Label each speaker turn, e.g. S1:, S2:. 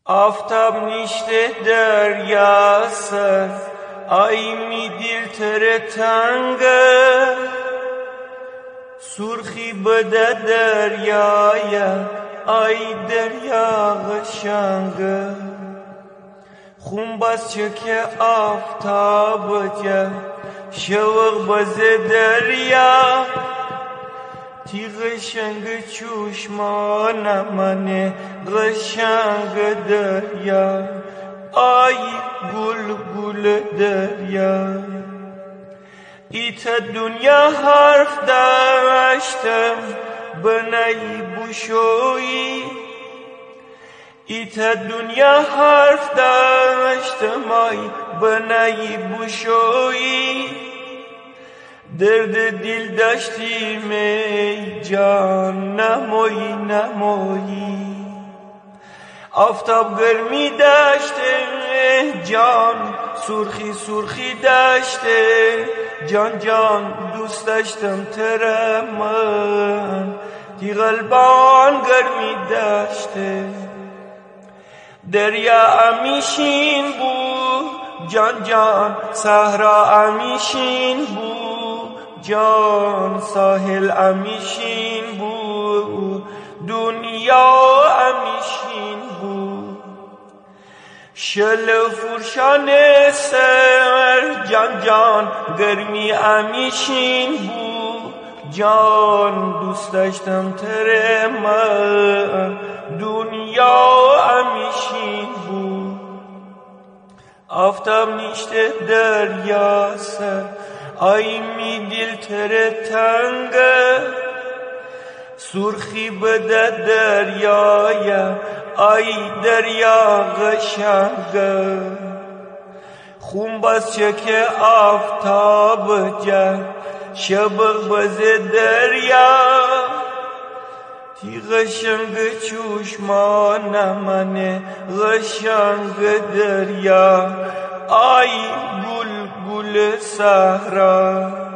S1: آفتاب نیشته دریاست، آی می دلتر تنگه، سرخی بده دریای، آی دریا قشنگه. خون بس چکه آفتاب جه، شوق بزه دریا، تی قشنگ چشمان منه قشنگ دریا، آی گل گل دریا. ایت دنیا حرف داشتم بنای بوشویی، ایت دنیا حرف داشتم آی بنای بوشویی، درد دل داشتیم ای جان نمایی نمایی. آفتاب گرمی داشته جان، سرخی سرخی داشته جان جان، دوست داشتم تر من، تی قلبان گرمی داشته. دریا امیشین بود جان جان، صحرا امیشین بود جان، ساحل امیشین بود، دنیا امیشین بود. شل فرشان سر جان جان، گرمی امیشین بود جان، دوست داشتم تر من، دنیا امیشین بود. آفتاب نیشته دریاست، آی می دلتر تنگه، سرخی بده دریای، آی دریا قشنگه. خون بس چکه آفتاب جه، شبق بزه دریا، تی قشنگ چشمان منه قشنگ دریا، آی گل گل صحرا.